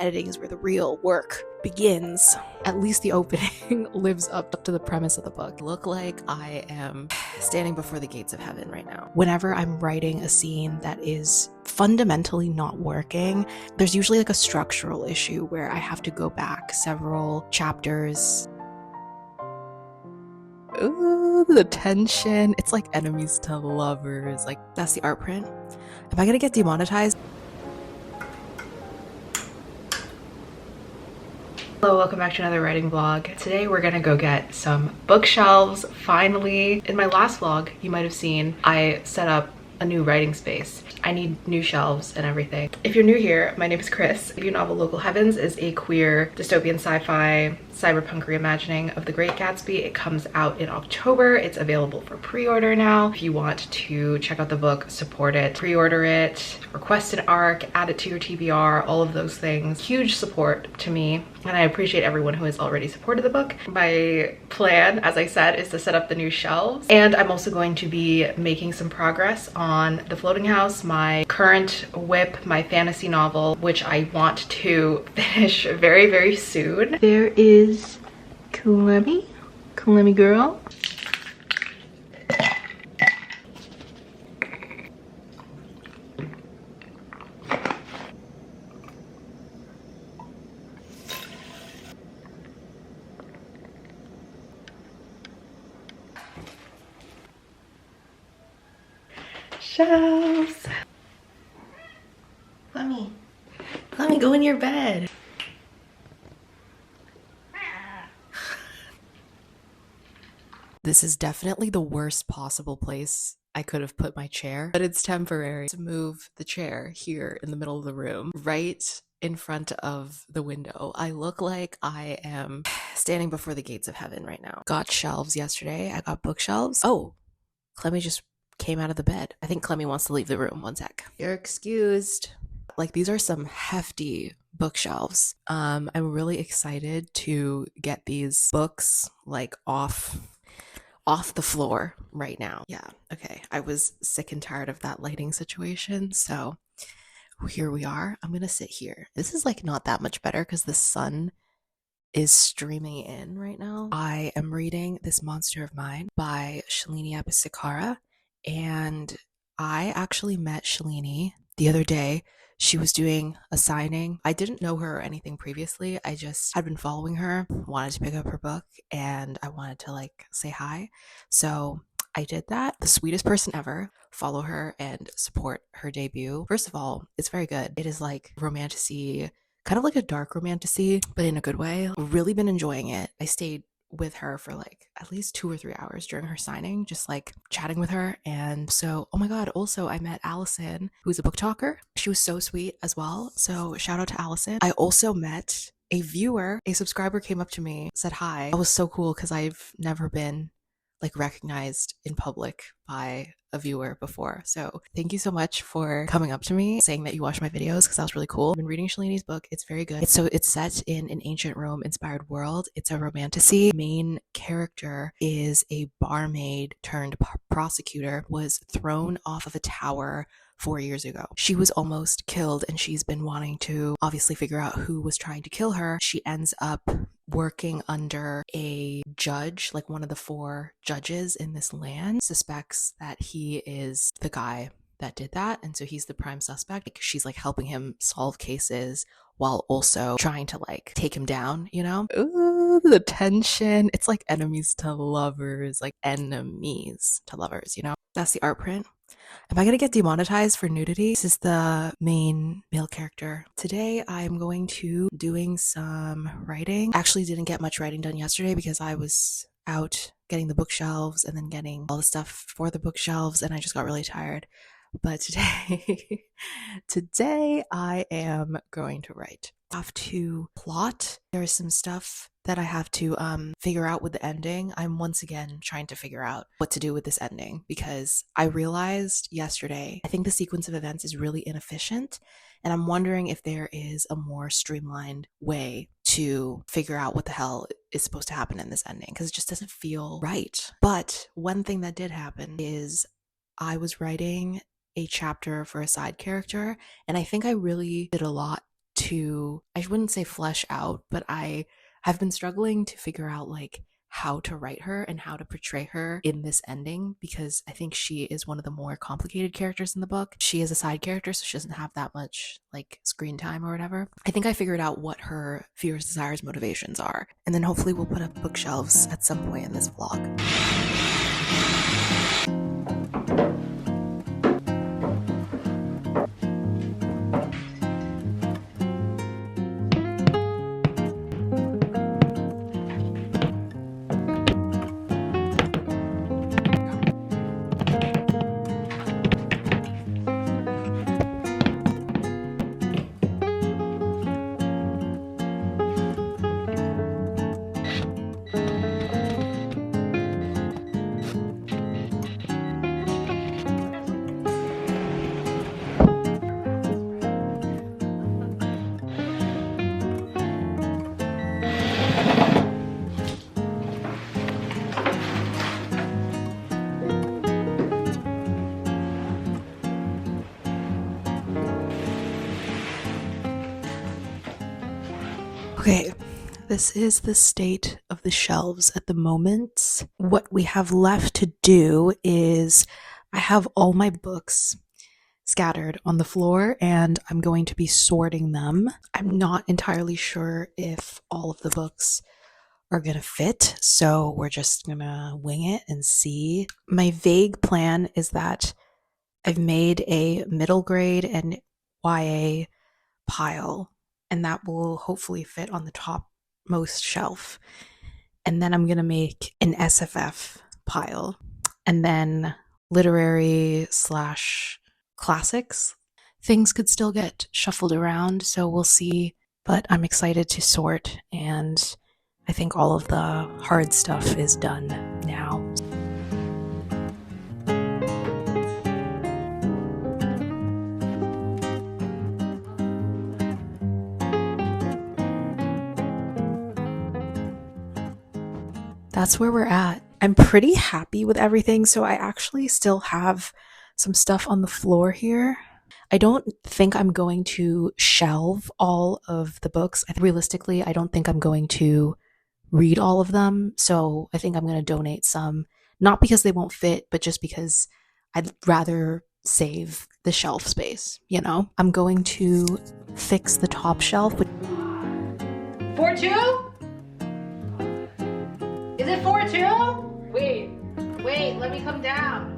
editing is where the real work begins. At least the opening lives up to the premise of the book. I look like I am standing before the gates of heaven right now. Whenever I'm writing a scene that is fundamentally not working, there's usually like a structural issue where I have to go back several chapters. Ooh, the tension. It's like enemies to lovers. Like, that's the art print. Am I gonna get demonetized? Hello, welcome back to another writing vlog. Today we're gonna go get some bookshelves, finally. In my last vlog, you might have seen, I set up a new writing space. I need new shelves and everything. If you're new here, my name is Chris. The novel Local Heavens is a queer dystopian sci-fi cyberpunk reimagining of The Great Gatsby. It comes out in October. It's available for pre-order now. If you want to check out the book, support it, pre-order it, request an ARC, add it to your TBR, all of those things. Huge support to me, and I appreciate everyone who has already supported the book. My plan, as I said, is to set up the new shelves, and I'm also going to be making some progress on The Floating House, my current whip, my fantasy novel, which I want to finish very, very soon. There is Clemmy girl. Shelves. Let me go in your bed. This is definitely the worst possible place I could have put my chair, but it's temporary. To move the chair here in the middle of the room, right in front of the window. I look like I am standing before the gates of heaven right now. Got shelves yesterday. I got bookshelves. Oh, Clemmy just came out of the bed. I think Clemmy wants to leave the room. One sec. You're excused. Like, these are some hefty bookshelves. I'm really excited to get these books like off the floor right now. Yeah, okay. I was sick and tired of that lighting situation, so here we are. I'm gonna sit here. This is like not that much better because the sun is streaming in right now. I am reading This Monster of Mine by Shalini Abisikara, and I actually met Shalini the other day. She was doing a signing. I didn't know her or anything previously. I just had been following her, wanted to pick up her book, and I wanted to like say hi. So I did that. The sweetest person ever. Follow her and support her debut. First of all, it's very good. It is like romantasy, kind of like a dark romantasy, but in a good way. Really been enjoying it. I stayed with her for like at least 2 or 3 hours during her signing, just like chatting with her. And so, oh my god, also I met Allison, who's a book talker. She was so sweet as well, so shout out to Allison. I also met a viewer. A subscriber came up to me, said hi. That was so cool because I've never been like recognized in public by a viewer before. So thank you so much for coming up to me, saying that you watched my videos, because that was really cool. I've been reading Shalini's book. It's very good. It's set in an ancient Rome inspired world. It's a romantasy. Main character is a barmaid turned prosecutor, was thrown off of a tower 4 years ago. She was almost killed, and she's been wanting to obviously figure out who was trying to kill her. She ends up working under a judge, like one of the 4 judges in this land, suspects that he is the guy that did that, and so he's the prime suspect. Like, she's like helping him solve cases while also trying to like take him down, you know? Ooh, the tension. It's like enemies to lovers, like enemies to lovers, you know? That's the art print. Am I gonna get demonetized for nudity? This is the main male character. Today I'm going to doing some writing. Actually didn't get much writing done yesterday because I was out getting the bookshelves and then getting all the stuff for the bookshelves, and I just got really tired. But today I am going to write. I have to plot. There is some stuff that I have to figure out with the ending. I'm once again trying to figure out what to do with this ending, because I realized yesterday, I think the sequence of events is really inefficient, and I'm wondering if there is a more streamlined way to figure out what the hell is supposed to happen in this ending, because it just doesn't feel right. But one thing that did happen is I was writing a chapter for a side character, and I think I really did a lot to, I wouldn't say flesh out, but I have been struggling to figure out like how to write her and how to portray her in this ending, because I think she is one of the more complicated characters in the book. She is a side character, so she doesn't have that much like screen time or whatever. I think I figured out what her fears, desires, motivations are, and then hopefully we'll put up bookshelves at some point in this vlog. Okay, this is the state of the shelves at the moment. What we have left to do is I have all my books scattered on the floor and I'm going to be sorting them. I'm not entirely sure if all of the books are gonna fit, so we're just gonna wing it and see. My vague plan is that I've made a middle grade and YA pile, and that will hopefully fit on the topmost shelf. And then I'm gonna make an SFF pile, and then literary / classics. Things could still get shuffled around, so we'll see, but I'm excited to sort, and I think all of the hard stuff is done now. That's where we're at. I'm pretty happy with everything, so I actually still have some stuff on the floor here. I don't think I'm going to shelve all of the books. Realistically, I don't think I'm going to read all of them, so I think I'm going to donate some, not because they won't fit, but just because I'd rather save the shelf space, you know? I'm going to fix the top shelf with 4-2? Is it 4-2? Wait, let me come down.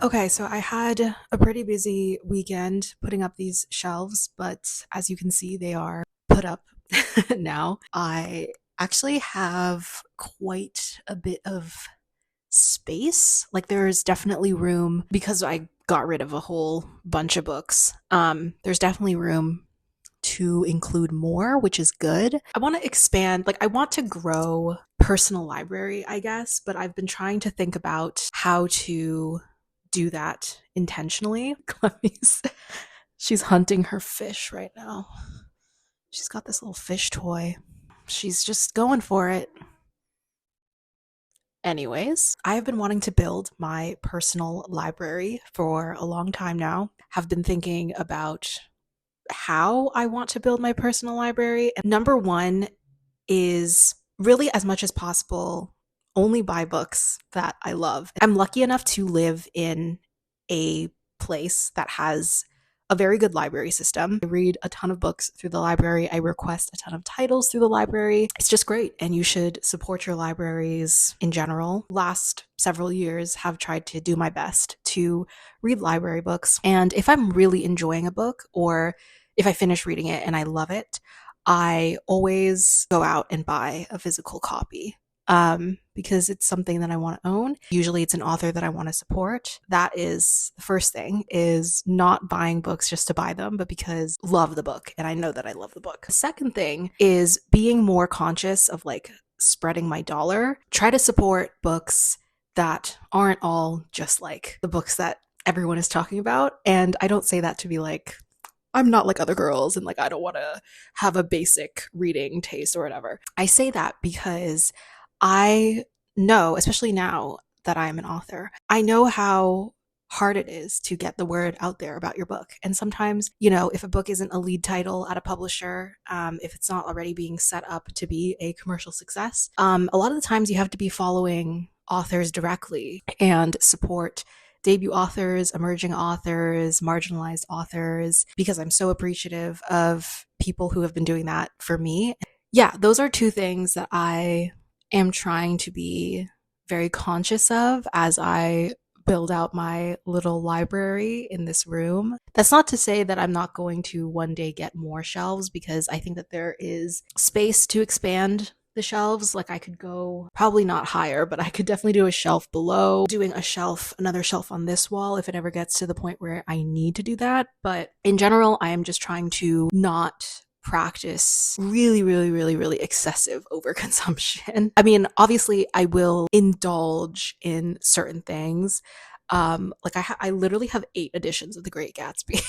Okay, so I had a pretty busy weekend putting up these shelves, but as you can see, they are put up now. I actually have quite a bit of space. Like there's definitely room, because I got rid of a whole bunch of books. There's definitely room to include more, which is good. I want to expand, like I want to grow personal library, I guess, but I've been trying to think about how to do that intentionally. She's hunting her fish right now. She's got this little fish toy. She's just going for it. Anyways, I have been wanting to build my personal library for a long time now. Have been thinking about how I want to build my personal library. And number one is really, as much as possible, only buy books that I love. I'm lucky enough to live in a place that has a very good library system. I read a ton of books through the library. I request a ton of titles through the library. It's just great, and you should support your libraries in general. Last several years have tried to do my best to read library books, and if I'm really enjoying a book, or if I finish reading it and I love it, I always go out and buy a physical copy. Because it's something that I want to own. Usually it's an author that I want to support. That is the first thing, is not buying books just to buy them, but because I love the book and I know that I love the book. The second thing is being more conscious of like spreading my dollar. Try to support books that aren't all just like the books that everyone is talking about. And I don't say that to be like I'm not like other girls and like I don't want to have a basic reading taste or whatever. I say that because I know, especially now that I'm an author, I know how hard it is to get the word out there about your book. And sometimes, if a book isn't a lead title at a publisher, if it's not already being set up to be a commercial success, a lot of the times you have to be following authors directly and support debut authors, emerging authors, marginalized authors, because I'm so appreciative of people who have been doing that for me. Yeah, those are two things that I am trying to be very conscious of as I build out my little library in this room. That's not to say that I'm not going to one day get more shelves, because I think that there is space to expand the shelves. Like I could go probably not higher, but I could definitely do a shelf below, doing another shelf on this wall if it ever gets to the point where I need to do that. But in general, I am just trying to not practice really, really, really, really excessive overconsumption. I mean, obviously, I will indulge in certain things. Like I literally have 8 editions of The Great Gatsby.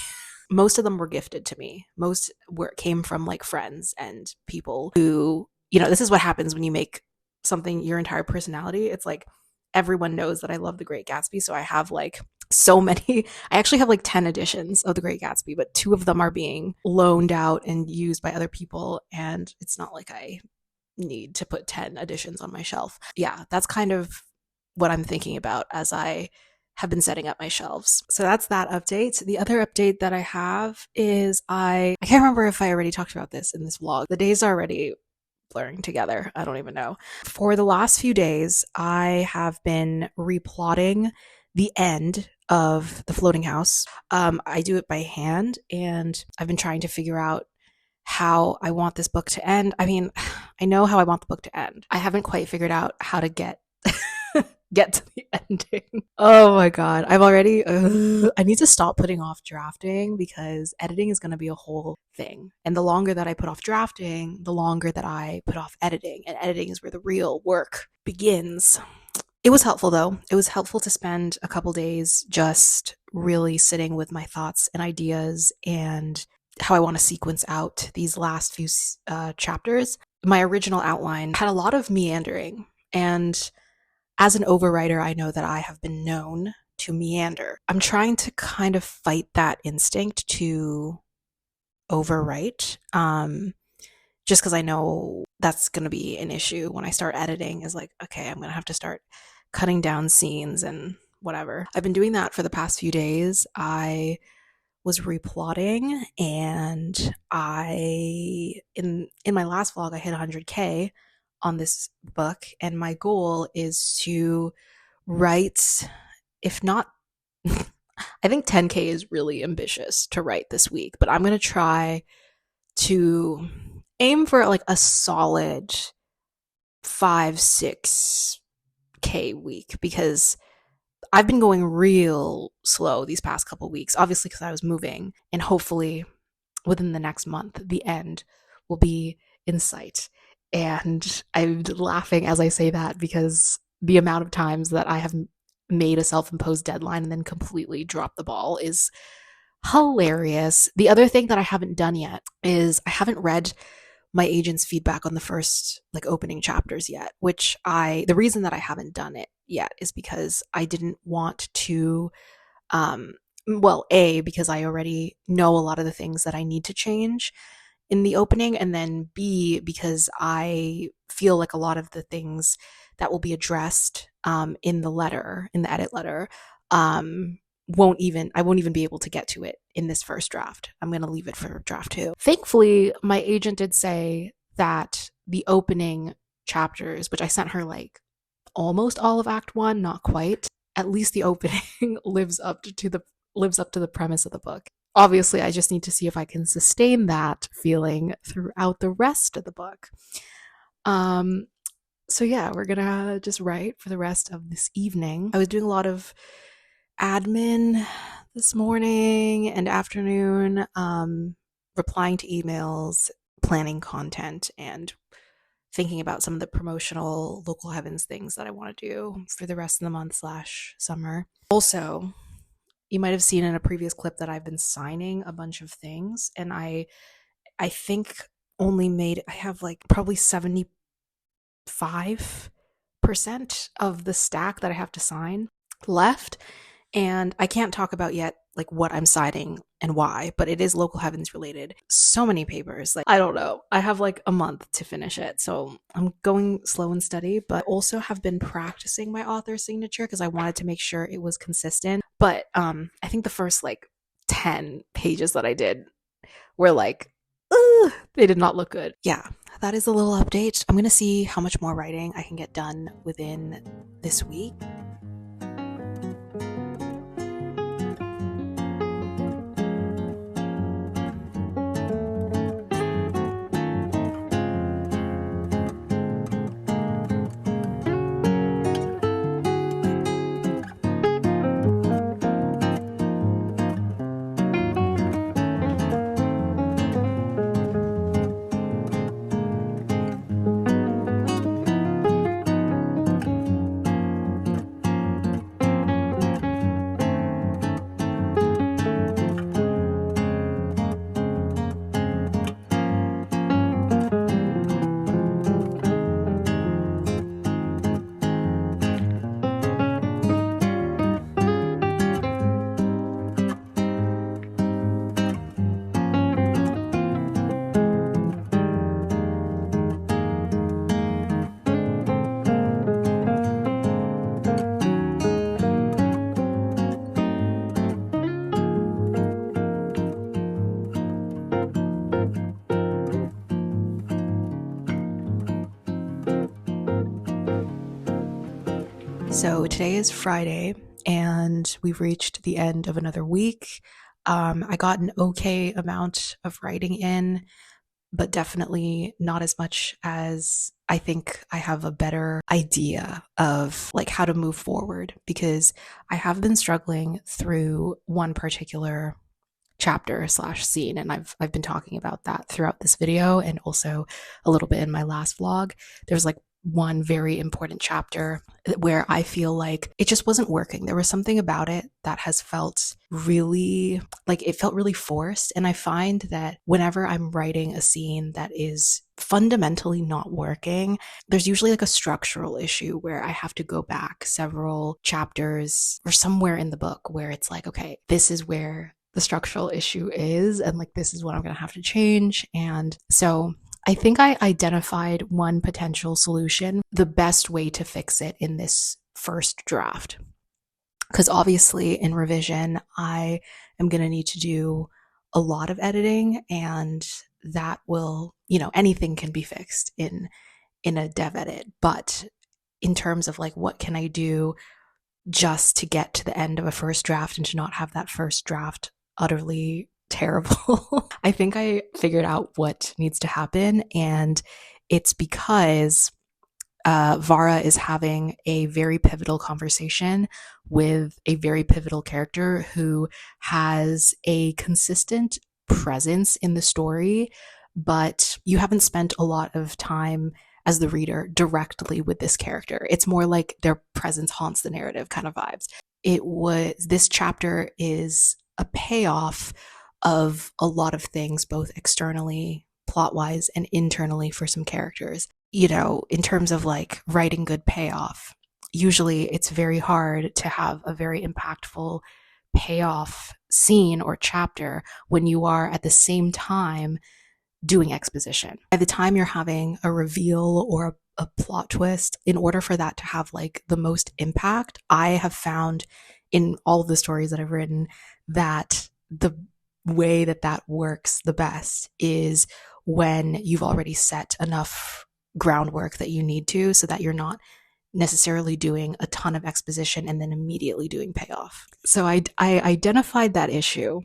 Most of them were gifted to me. Most came from like friends and people who, this is what happens when you make something your entire personality. It's like everyone knows that I love The Great Gatsby, so I have like so many. I actually have like 10 editions of The Great Gatsby, but 2 of them are being loaned out and used by other people, and it's not like I need to put 10 editions on my shelf. Yeah, that's kind of what I'm thinking about as I have been setting up my shelves. So that's that update. The other update that I have is I can't remember if I already talked about this in this vlog. The days are already blurring together. I don't even know. For the last few days, I have been replotting the end of The Floating House. I do it by hand, and I've been trying to figure out how I want this book to end. I mean, I know how I want the book to end. I haven't quite figured out how to get to the ending. Oh my god. I need to stop putting off drafting, because editing is going to be a whole thing. And the longer that I put off drafting, the longer that I put off editing. And editing is where the real work begins. It was helpful though. It was helpful to spend a couple days just really sitting with my thoughts and ideas and how I want to sequence out these last few chapters. My original outline had a lot of meandering, and as an overwriter, I know that I have been known to meander. I'm trying to kind of fight that instinct to overwrite, just because I know that's going to be an issue when I start editing, is like, okay, I'm going to have to start cutting down scenes and whatever. I've been doing that for the past few days. I was replotting, and in my last vlog I hit 100K on this book, and my goal is to write, if not I think 10K is really ambitious to write this week, but I'm going to try to aim for like a solid 5-6K week, because I've been going real slow these past couple weeks, obviously because I was moving, and hopefully within the next month, the end will be in sight. And I'm laughing as I say that, because the amount of times that I have made a self-imposed deadline and then completely dropped the ball is hilarious. The other thing that I haven't done yet is I haven't read my agent's feedback on the first like opening chapters yet, the reason that I haven't done it yet is because I didn't want to, because I already know a lot of the things that I need to change in the opening, and then B, because I feel like a lot of the things that will be addressed in the edit letter, I won't even be able to get to it in this first draft. I'm going to leave it for draft 2. Thankfully, my agent did say that the opening chapters, which I sent her like almost all of Act 1, not quite, at least the opening lives up to the premise of the book. Obviously, I just need to see if I can sustain that feeling throughout the rest of the book. So yeah, we're gonna just write for the rest of this evening. I was doing a lot of admin this morning and afternoon, replying to emails, planning content, and thinking about some of the promotional Local Heavens things that I want to do for the rest of the month / summer. Also, You might have seen in a previous clip that I've been signing a bunch of things, and I think only made, I have like probably 75% of the stack that I have to sign left. And I can't talk about yet like what I'm signing and why, but it is local heavens related. So many papers. Like, I don't know. I have like a month to finish it. So I'm going slow and steady, but also have been practicing my author signature because I wanted to make sure it was consistent. But I think the first like 10 pages that I did were like, they did not look good. Yeah, that is a little update. I'm going to see how much more writing I can get done within this week. So today is Friday, and we've reached the end of another week. I got an okay amount of writing in, but definitely not as much as I think I have a better idea of like how to move forward, because I have been struggling through one particular chapter slash scene, and I've been talking about that throughout this video and also a little bit in my last vlog. There's like one very important chapter where I feel like it just wasn't working. There was something about it that has felt really, like it felt really forced. And I find that whenever I'm writing a scene that is fundamentally not working, there's usually like a structural issue where I have to go back several chapters or somewhere in the book where it's like, okay, this is where the structural issue is, and like this is what I'm going to have to change. And so I think I identified one potential solution, the best way to fix it in this first draft. Because obviously in revision, I am going to need to do a lot of editing, and that will, anything can be fixed in a dev edit. But in terms of like, what can I do just to get to the end of a first draft and to not have that first draft utterly terrible? I think I figured out what needs to happen, and it's because Vara is having a very pivotal conversation with a very pivotal character who has a consistent presence in the story, but you haven't spent a lot of time as the reader directly with this character. It's more like their presence haunts the narrative kind of vibes. This chapter is a payoff of a lot of things, both externally, plot-wise, and internally for some characters. In terms of like writing good payoff, usually it's very hard to have a very impactful payoff scene or chapter when you are at the same time doing exposition. By the time you're having a reveal or a plot twist, in order for that to have like the most impact, I have found in all of the stories that I've written that the way that works the best is when you've already set enough groundwork that you need to, so that you're not necessarily doing a ton of exposition and then immediately doing payoff. So I identified that issue,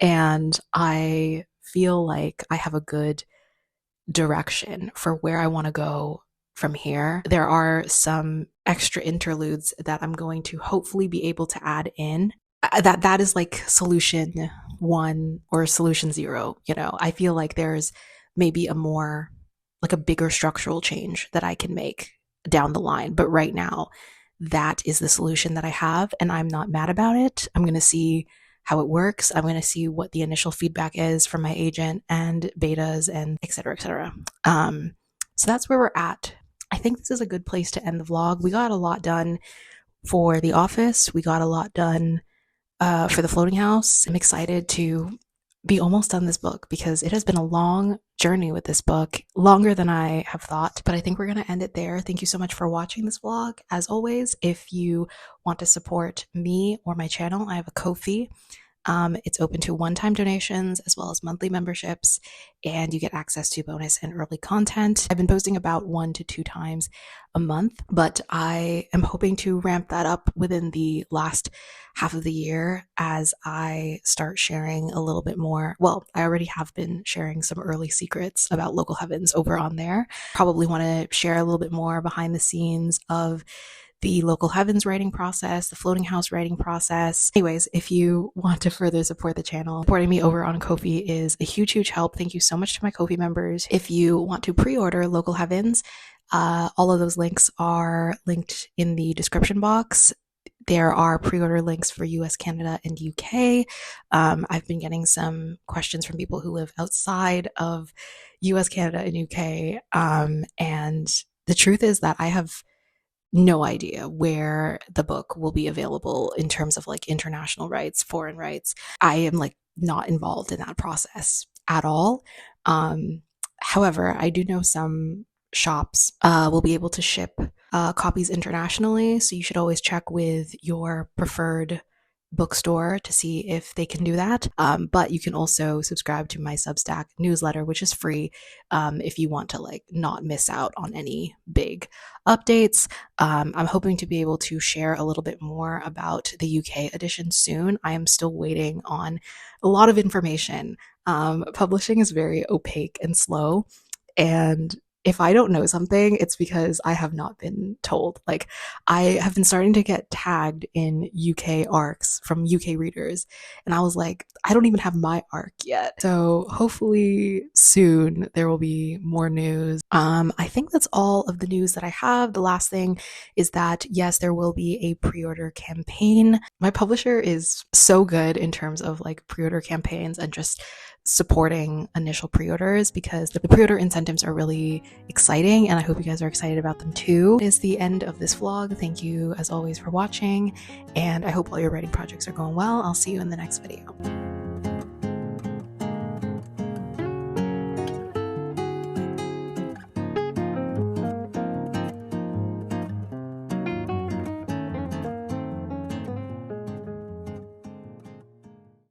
and I feel like I have a good direction for where I want to go from here. There are some extra interludes that I'm going to hopefully be able to add in. That is like solution 1 or solution 0. I feel like there's maybe a bigger structural change that I can make down the line. But right now, that is the solution that I have, and I'm not mad about it. I'm going to see how it works. I'm going to see what the initial feedback is from my agent and betas and et cetera, et cetera. So that's where we're at. I think this is a good place to end the vlog. We got a lot done for the office. We got a lot done for the floating house. I'm excited to be almost done this book because it has been a long journey with this book, longer than I have thought, but I think we're going to end it there. Thank you so much for watching this vlog. As always, if you want to support me or my channel, I have a Ko-fi. It's open to one-time donations as well as monthly memberships, and you get access to bonus and early content. I've been posting about 1 to 2 times a month, but I am hoping to ramp that up within the last half of the year as I start sharing a little bit more. Well, I already have been sharing some early secrets about Local Heavens over on there. Probably want to share a little bit more behind the scenes of the Local Heavens writing process, the floating house writing process. Anyways, if you want to further support the channel, supporting me over on Ko-fi is a huge, huge help. Thank you so much to my Ko-fi members. If you want to pre-order Local Heavens, all of those links are linked in the description box. There are pre-order links for US, Canada, and UK. I've been getting some questions from people who live outside of US, Canada, and UK. And the truth is that I have no idea where the book will be available in terms of like international rights, foreign rights. I am like not involved in that process at all. However, I do know some shops will be able to ship copies internationally, so you should always check with your preferred bookstore to see if they can do that. But you can also subscribe to my Substack newsletter, which is free if you want to like not miss out on any big updates. I'm hoping to be able to share a little bit more about the UK edition soon. I am still waiting on a lot of information. Publishing is very opaque and slow, and if I don't know something, it's because I have not been told. Like, I have been starting to get tagged in UK arcs from UK readers, and I was like, I don't even have my arc yet. So hopefully soon there will be more news. I think that's all of the news that I have. The last thing is that yes, there will be a pre-order campaign. My publisher is so good in terms of like pre-order campaigns and just supporting initial pre-orders, because the pre-order incentives are really exciting, and I hope you guys are excited about them too. It is the end of this vlog. Thank you as always for watching, and I hope all your writing projects are going well. I'll see you in the next video.